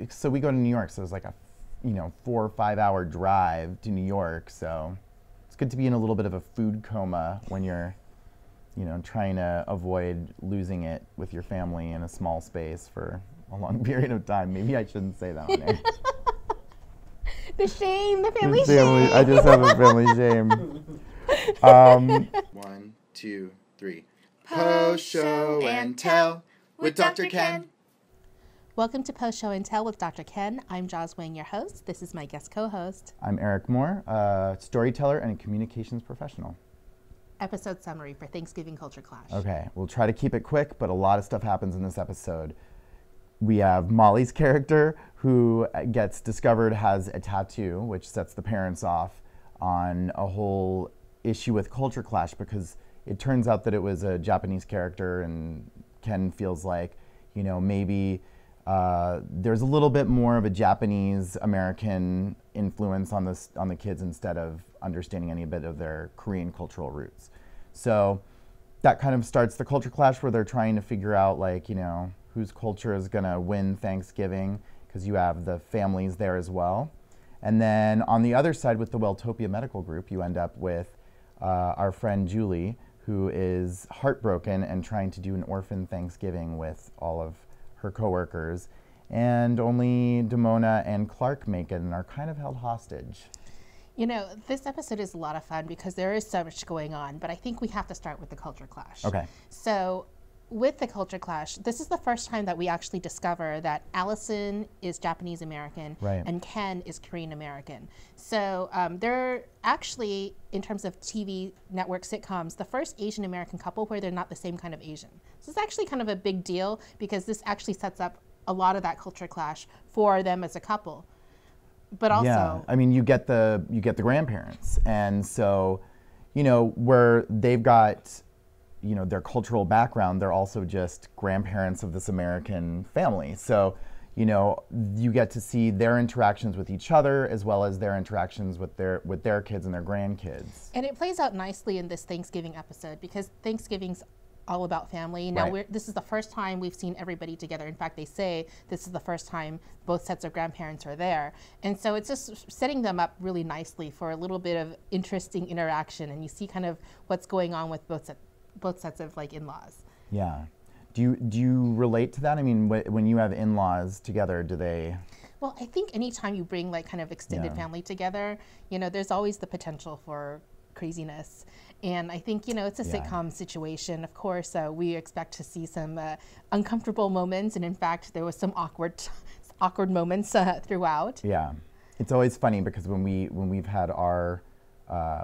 so we go to New York, so it's like a 4 or 5 hour drive to New York. So it's good to be in a little bit of a food coma when you're trying to avoid losing it with your family in a small space for a long period of time. Maybe I shouldn't say that on air. The shame, the family shame. I just have a family shame. 1, 2, 3. Post Show and Tell with Dr. Ken. Welcome to Post Show and Tell with Dr. Ken. I'm Joz Wang, your host. This is my guest co-host. I'm Eric Moore, a storyteller and a communications professional. Episode summary for Thanksgiving Culture Clash. Okay, we'll try to keep it quick, but a lot of stuff happens in this episode. We have Molly's character who gets discovered has a tattoo, which sets the parents off on a whole issue with Culture Clash because it turns out that it was a Japanese character, and Ken feels like, maybe there's a little bit more of a Japanese American influence on the kids instead of understanding any bit of their Korean cultural roots. So that kind of starts the Culture Clash where they're trying to figure out whose culture is going to win Thanksgiving, because you have the families there as well. And then on the other side with the Welltopia Medical Group, you end up with our friend Julie, who is heartbroken and trying to do an orphan Thanksgiving with all of her coworkers. And only Damona and Clark make it and are kind of held hostage. This episode is a lot of fun because there is so much going on, but I think we have to start with the Culture Clash. Okay. So with the Culture Clash, this is the first time that we actually discover that Allison is Japanese American, right, and Ken is Korean American. So they're actually, in terms of TV network sitcoms, the first Asian American couple where they're not the same kind of Asian. So it's actually kind of a big deal because this actually sets up a lot of that Culture Clash for them as a couple. But also, you get the grandparents, and so where they've got their cultural background, they're also just grandparents of this American family. So, you get to see their interactions with each other as well as their interactions with their kids and their grandkids. And it plays out nicely in this Thanksgiving episode because Thanksgiving's all about family. Now, right, this is the first time we've seen everybody together. In fact, they say this is the first time both sets of grandparents are there. And so it's just setting them up really nicely for a little bit of interesting interaction. And you see kind of what's going on with both sets of in-laws. Yeah. Do you relate to that? I mean, when you have in-laws together, do they? Well, I think anytime you bring kind of extended family together, there's always the potential for craziness. And I think, it's a sitcom situation. Of course, we expect to see some uncomfortable moments. And in fact, there was some awkward moments throughout. Yeah. It's always funny because when we've had our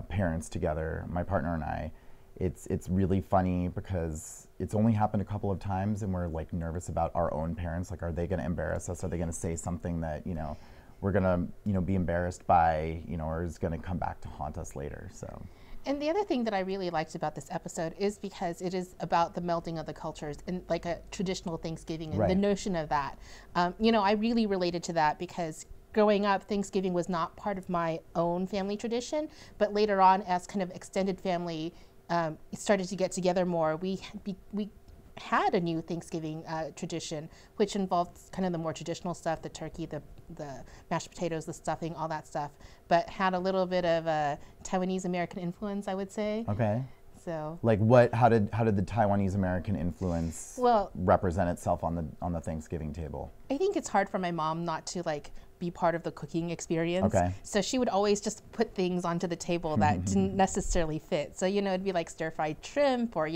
parents together, my partner and I, it's really funny because it's only happened a couple of times and we're nervous about our own parents. Are they going to embarrass us? Are they going to say something that, we're going to, be embarrassed by, or is going to come back to haunt us later, so. And the other thing that I really liked about this episode is because it is about the melding of the cultures and a traditional Thanksgiving and the notion of that. I really related to that because growing up, Thanksgiving was not part of my own family tradition, but later on as kind of extended family started to get together more, we had a new Thanksgiving tradition, which involved kind of the more traditional stuff, the turkey, the mashed potatoes, the stuffing, all that stuff, but had a little bit of a Taiwanese American influence, I would say. Okay. So. How did the Taiwanese American influence represent itself on the Thanksgiving table? I think it's hard for my mom not to be part of the cooking experience. Okay. So she would always just put things onto the table that didn't necessarily fit. So, it'd be stir-fried shrimp or,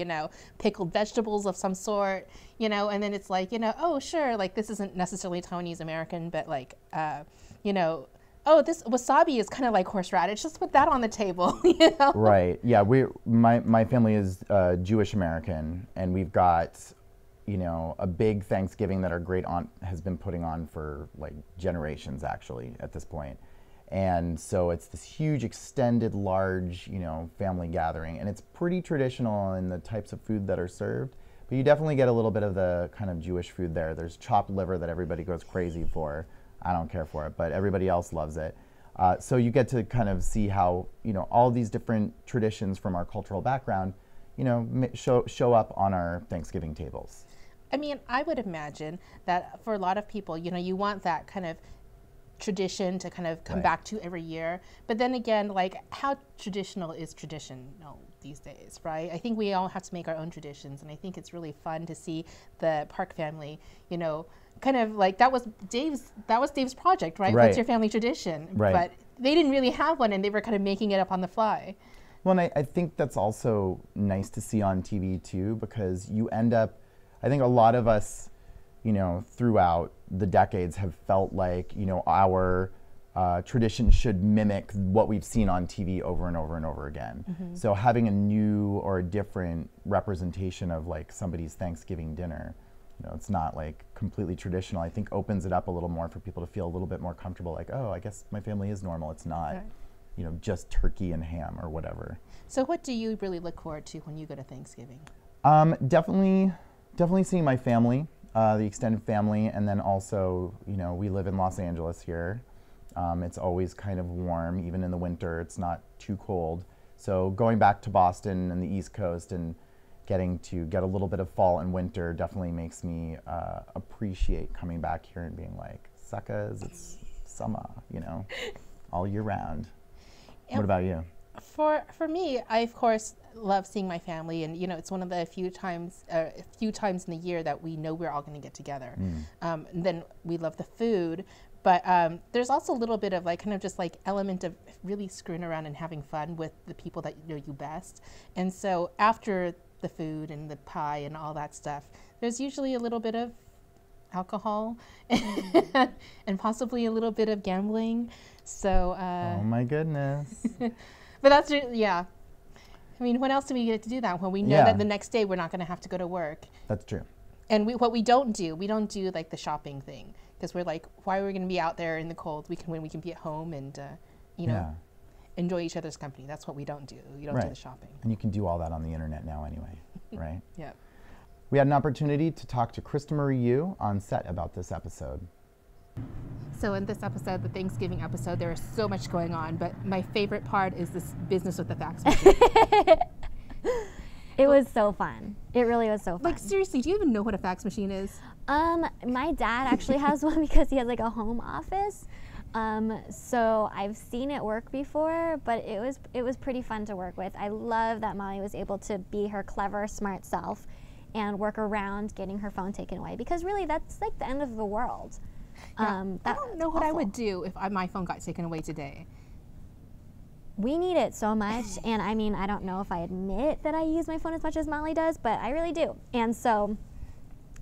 pickled vegetables of some sort, and then it's oh, sure, this isn't necessarily Taiwanese American, but oh, this wasabi is kind of like horseradish. Just put that on the table, Right. Yeah. My family is Jewish American, and we've got a big Thanksgiving that our great aunt has been putting on for generations actually at this point. And so it's this huge extended large, family gathering, and it's pretty traditional in the types of food that are served, but you definitely get a little bit of the kind of Jewish food there. There's chopped liver that everybody goes crazy for. I don't care for it, but everybody else loves it. So you get to kind of see how, all these different traditions from our cultural background, show up on our Thanksgiving tables. I mean, I would imagine that for a lot of people, you know, you want that kind of tradition to kind of come back to every year. But then again, like, how traditional is traditional these days, right? I think we all have to make our own traditions, and I think it's really fun to see the Park family, you know, kind of like that was Dave's project, right? What's your family tradition? Right. But they didn't really have one, and they were kind of making it up on the fly. Well, and I think that's also nice to see on TV too, because you end up, I think a lot of us, you know, throughout the decades have felt like, you know, our tradition should mimic what we've seen on TV over and over and over again. Mm-hmm. So having a new or a different representation of like somebody's Thanksgiving dinner, you know, it's not like completely traditional, I think opens it up a little more for people to feel a little bit more comfortable, like, oh, I guess my family is normal. It's not, you know, just turkey and ham or whatever. So what do you really look forward to when you go to Thanksgiving? Definitely seeing my family, the extended family, and then also, you know, we live in Los Angeles here. It's always kind of warm, even in the winter. It's not too cold. So going back to Boston and the East Coast and getting to get a little bit of fall and winter definitely makes me appreciate coming back here and being like, suckers, it's summer, you know, all year round. What about you? For me, I of course love seeing my family, and you know, it's one of the few times in the year that we know we're all going to get together. And then we love the food, but there's also a little bit of like kind of just like element of really screwing around and having fun with the people that know you best. And so after the food and the pie and all that stuff, there's usually a little bit of alcohol and possibly a little bit of gambling. So oh my goodness. But that's yeah. I mean, when else do we get to do that when we know that the next day we're not going to have to go to work? That's true. And what we don't do like the shopping thing, because we're like, why are we going to be out there in the cold when we can be at home and you know, enjoy each other's company? That's what we don't do. We don't do the shopping. And you can do all that on the internet now anyway, right? Yeah. We had an opportunity to talk to Krista Marie Yu on set about this episode. So in this episode, the Thanksgiving episode, there is so much going on, but my favorite part is this business with the fax machine. It was so fun. It really was so fun. Like, seriously, do you even know what a fax machine is? My dad actually has one because he has like a home office. So I've seen it work before, but it was pretty fun to work with. I love that Molly was able to be her clever, smart self and work around getting her phone taken away, because really that's like the end of the world. I don't know what I would do if my phone got taken away today. We need it so much, and I mean, I don't know if I admit that I use my phone as much as Molly does, but I really do. And so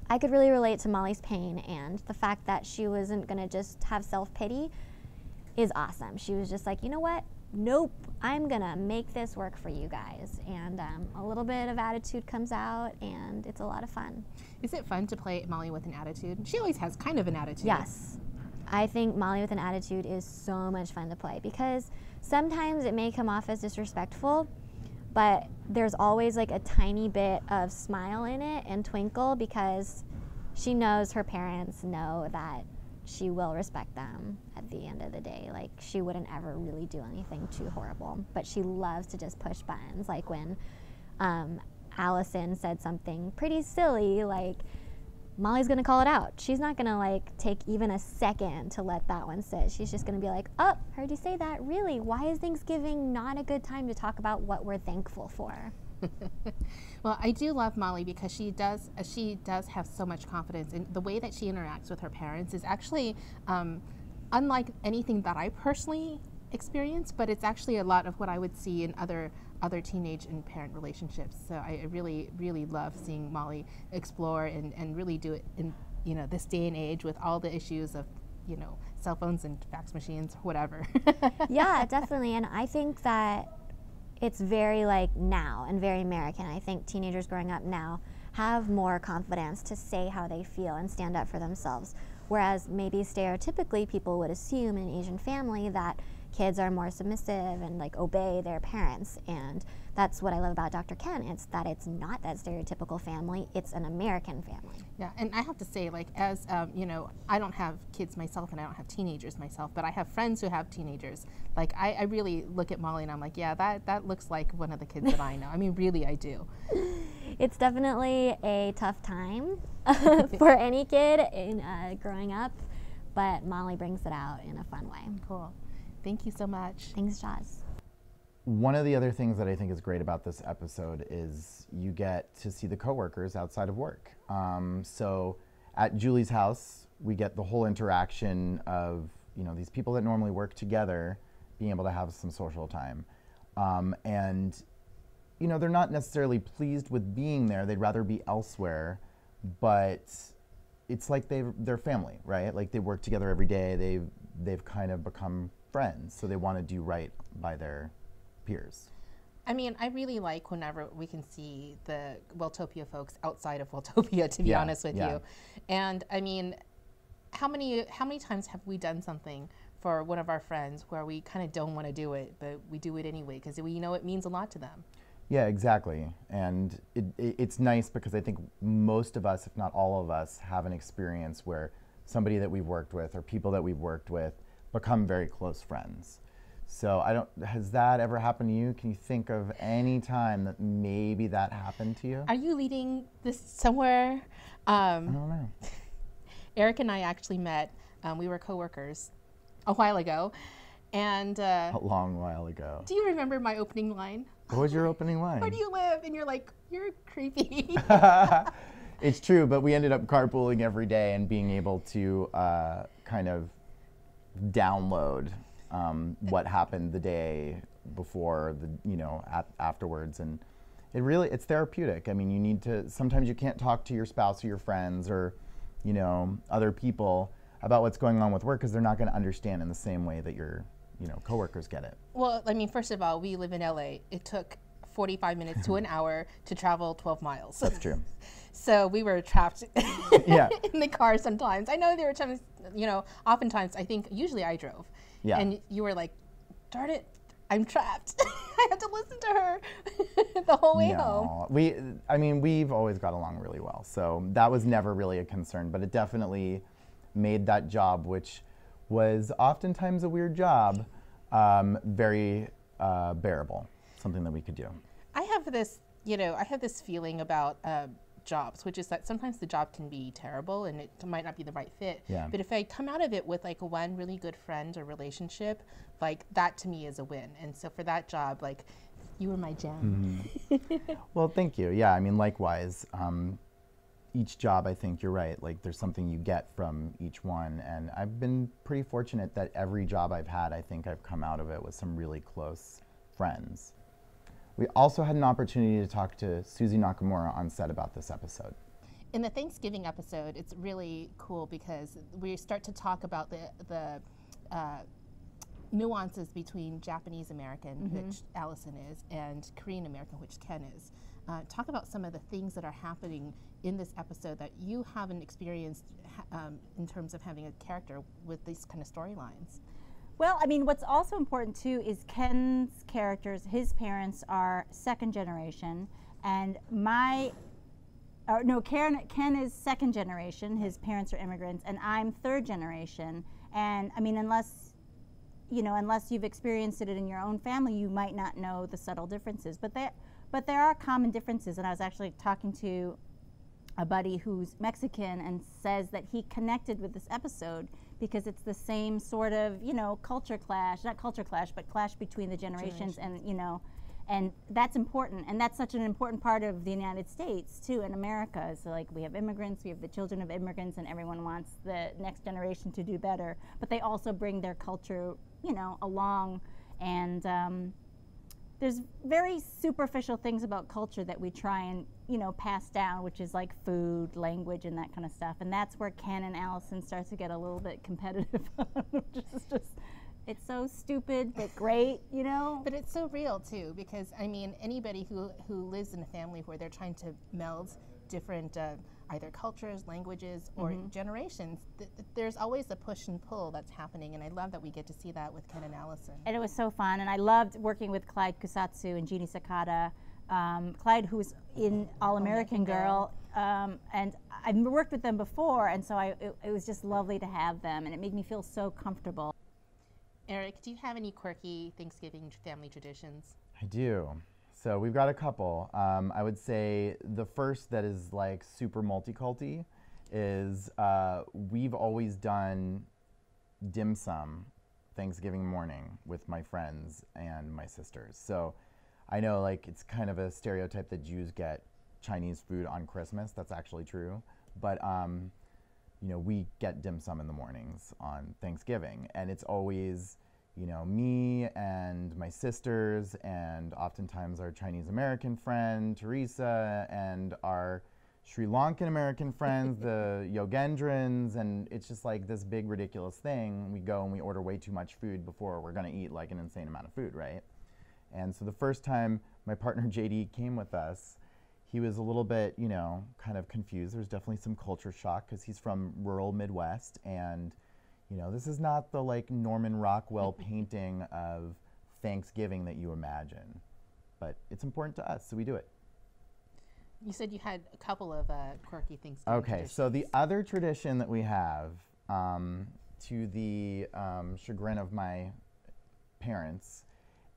I could really relate to Molly's pain, and the fact that she wasn't gonna just have self-pity is awesome. She was just like, you know what? Nope, I'm gonna make this work for you guys. And a little bit of attitude comes out, and it's a lot of fun. Is it fun to play Molly with an attitude? She always has kind of an attitude. Yes. I think Molly with an attitude is so much fun to play, because sometimes it may come off as disrespectful, but there's always like a tiny bit of smile in it and twinkle, because she knows her parents know that she will respect them at the end of the day. Like, she wouldn't ever really do anything too horrible, but she loves to just push buttons. Like when Allison said something pretty silly, like, Molly's gonna call it out. She's not gonna like take even a second to let that one sit. She's just gonna be like, oh, heard you say that, really? Why is Thanksgiving not a good time to talk about what we're thankful for? Well, I do love Molly because she does have so much confidence, and the way that she interacts with her parents is actually unlike anything that I personally experienced, but it's actually a lot of what I would see in other teenage and parent relationships. So I really, really love seeing Molly explore and really do it in, you know, this day and age with all the issues of, you know, cell phones and fax machines, whatever. Yeah, definitely. And I think that it's very like now and very American. I think teenagers growing up now have more confidence to say how they feel and stand up for themselves. Whereas maybe stereotypically people would assume in an Asian family that kids are more submissive and like obey their parents, and that's what I love about Dr. Ken. It's that it's not that stereotypical family, it's an American family. Yeah, and I have to say, like, as you know, I don't have kids myself and I don't have teenagers myself, but I have friends who have teenagers. Like, I really look at Molly and I'm like, yeah, that looks like one of the kids that I know. I mean, really, I do. It's definitely a tough time for any kid in growing up, but Molly brings it out in a fun way. Cool. Thank you so much. Thanks, Joz. One of the other things that I think is great about this episode is you get to see the coworkers outside of work. So at Julie's house, we get the whole interaction of, you know, these people that normally work together being able to have some social time. And, you know, they're not necessarily pleased with being there. They'd rather be elsewhere, but it's like they're family, right? Like they work together every day. They've kind of become friends, so they want to do right by their peers. I mean, I really like whenever we can see the Welltopia folks outside of Welltopia, to be honest with you. And I mean, how many times have we done something for one of our friends where we kind of don't want to do it, but we do it anyway because we know it means a lot to them? Yeah, exactly. And it's nice because I think most of us, if not all of us, have an experience where somebody that we've worked with or people that we've worked with become very close friends. So has that ever happened to you? Can you think of any time that maybe that happened to you? Are you leading this somewhere? I don't know. Eric and I actually met, we were coworkers a while ago. And a long while ago. Do you remember my opening line? What was your opening line? Where do you live? And you're like, you're creepy. It's true, but we ended up carpooling every day and being able to kind of download what happened the day before, afterwards, and it's therapeutic. I mean, you need to, sometimes you can't talk to your spouse or your friends or, other people about what's going on with work because they're not going to understand in the same way that your, coworkers get it. Well, I mean, first of all, we live in LA. It took 45 minutes to an hour to travel 12 miles. That's true. So we were trapped Yeah. in the car sometimes. I know there were times, oftentimes usually I drove. Yeah. And you were like, darn it, I'm trapped. I have to listen to her the whole way home. We've always got along really well. So that was never really a concern, but it definitely made that job, which was oftentimes a weird job, very bearable, something that we could do. I have this feeling about jobs, which is that sometimes the job can be terrible and it might not be the right fit. Yeah. But if I come out of it with like one really good friend or relationship, like that to me is a win. And so for that job, like you were my gem. Mm-hmm. Well, thank you. Yeah, I mean, likewise. Each job, I think you're right, like there's something you get from each one. And I've been pretty fortunate that every job I've had, I think I've come out of it with some really close friends. We also had an opportunity to talk to Suzy Nakamura on set about this episode. In the Thanksgiving episode, it's really cool because we start to talk about the nuances between Japanese American, which Allison is, and Korean American, which Ken is. Talk about some of the things that are happening in this episode that you haven't experienced in terms of having a character with these kind of storylines. Well, I mean, what's also important too is Ken's characters, his parents are second generation, and Ken is second generation, his parents are immigrants, and I'm third generation. And I mean, unless you've experienced it in your own family, you might not know the subtle differences. But there are common differences, and I was actually talking to a buddy who's Mexican and says that he connected with this episode because it's the same sort of, culture clash, not culture clash, but clash between the generations. And that's important. And that's such an important part of the United States, too, in America. So, like, we have immigrants, we have the children of immigrants, and everyone wants the next generation to do better. But they also bring their culture, along. And there's very superficial things about culture that we try and, pass down, which is like food, language, and that kind of stuff. And that's where Ken and Allison start to get a little bit competitive, which is just, it's so stupid but great, But it's so real too, because I mean, anybody who lives in a family where they're trying to meld different either cultures, languages, or generations, there's always a push and pull that's happening, and I love that we get to see that with Ken and Allison. And it was so fun, and I loved working with Clyde Kusatsu and Jeannie Sakata. Clyde, who's in All-American Girl, and I've worked with them before, and so it was just lovely to have them, and it made me feel so comfortable. Eric, do you have any quirky Thanksgiving family traditions? I do. So we've got a couple. I would say the first that is like super multi-culty is we've always done dim sum Thanksgiving morning with my friends and my sisters. So I know like it's kind of a stereotype that Jews get Chinese food on Christmas. That's actually true. But you know, we get dim sum in the mornings on Thanksgiving, and it's always, you know, me and my sisters and oftentimes our Chinese American friend Teresa and our Sri Lankan American friends, the Yogendrins, and it's just like this big ridiculous thing. We go and we order way too much food before we're gonna eat like an insane amount of food, right? And so the first time my partner JD came with us, he was a little bit, you know, kind of confused. There's definitely some culture shock because he's from rural Midwest, and you know, this is not the like Norman Rockwell painting of Thanksgiving that you imagine, but it's important to us, so we do it. You said you had a couple of quirky things. Okay, so the other tradition that we have, to the chagrin of my parents,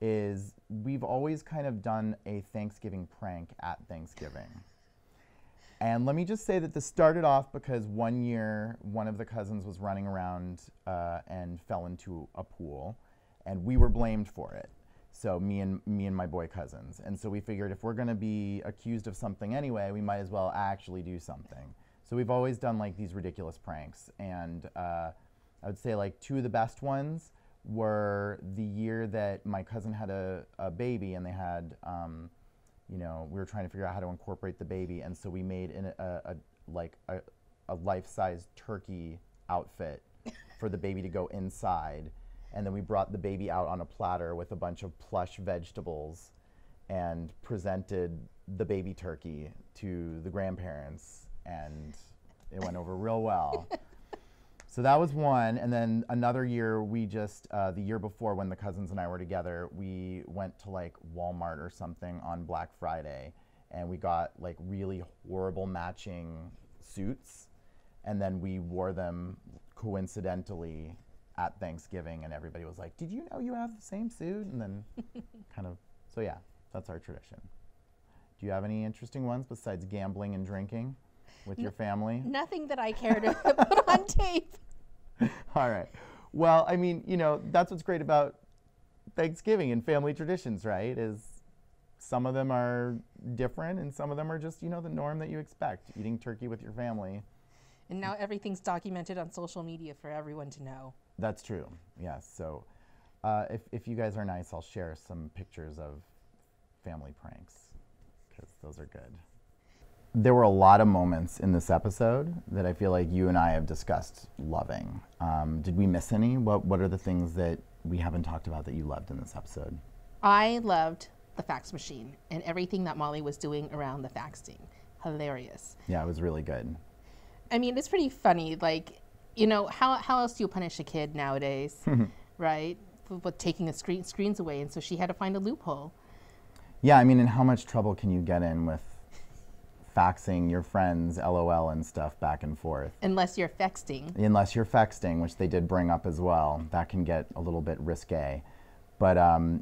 is we've always kind of done a Thanksgiving prank at Thanksgiving. And let me just say that this started off because one year, one of the cousins was running around and fell into a pool, and we were blamed for it. So me and my boy cousins. And so we figured if we're gonna be accused of something anyway, we might as well actually do something. So we've always done like these ridiculous pranks. And I would say like two of the best ones were the year that my cousin had a baby, and they had, you know, we were trying to figure out how to incorporate the baby. And so we made a life-size turkey outfit for the baby to go inside. And then we brought the baby out on a platter with a bunch of plush vegetables and presented the baby turkey to the grandparents, and it went over real well. So that was one. And then another year, we just, the year before when the cousins and I were together, we went to like Walmart or something on Black Friday, and we got like really horrible matching suits, and then we wore them coincidentally at Thanksgiving, and everybody was like, "Did you know you have the same suit?" And then kind of, so yeah, that's our tradition. Do you have any interesting ones besides gambling and drinking with your family? Nothing that I care to put on tape. All right. Well, I mean, you know, that's what's great about Thanksgiving and family traditions, right? Is some of them are different and some of them are just, you know, the norm that you expect, eating turkey with your family. And now everything's documented on social media for everyone to know. That's true, yes. So if you guys are nice, I'll share some pictures of family pranks, because those are good. There were a lot of moments in this episode that I feel like you and I have discussed loving. Did we miss any? What are the things that we haven't talked about that you loved in this episode? I loved the fax machine and everything that Molly was doing around the faxing. Hilarious. Yeah, it was really good. I mean, it's pretty funny. Like, you know, how else do you punish a kid nowadays, right? With taking the screens away, and so she had to find a loophole. Yeah, I mean, and how much trouble can you get in with faxing your friends LOL and stuff back and forth? Unless you're fexting. Unless you're fexting, which they did bring up as well. That can get a little bit risque. But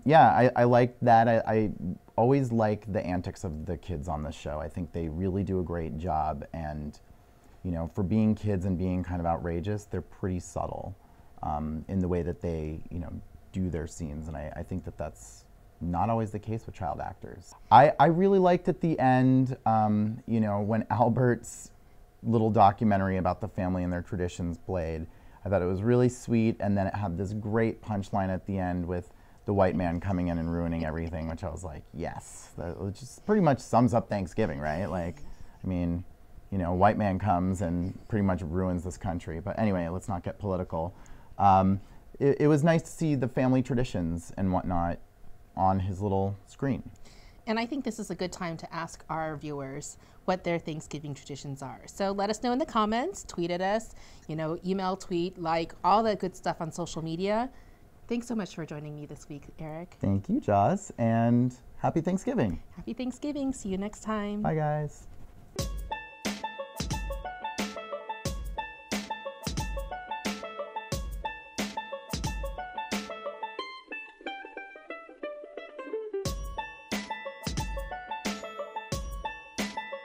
yeah, I like that. I always like the antics of the kids on the show. I think they really do a great job, and you know, for being kids and being kind of outrageous, they're pretty subtle in the way that they, you know, do their scenes. And I think that that's not always the case with child actors. I really liked at the end, you know, when Albert's little documentary about the family and their traditions played. I thought it was really sweet, and then it had this great punchline at the end with the white man coming in and ruining everything, which I was like, yes, that just pretty much sums up Thanksgiving, right? Like, I mean, you know, a white man comes and pretty much ruins this country. But anyway, let's not get political. It was nice to see the family traditions and whatnot on his little screen. And I think this is a good time to ask our viewers what their Thanksgiving traditions are. So let us know in the comments, tweet at us, you know, email, tweet, like, all that good stuff on social media. Thanks so much for joining me this week, Eric. Thank you, Joz, and happy Thanksgiving. Happy Thanksgiving. See you next time. Bye, guys.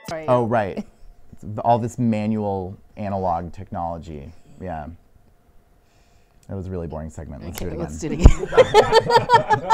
Sorry. Oh, right. All this manual analog technology. Yeah. That was a really boring segment. Let's do it again. Let's do it again.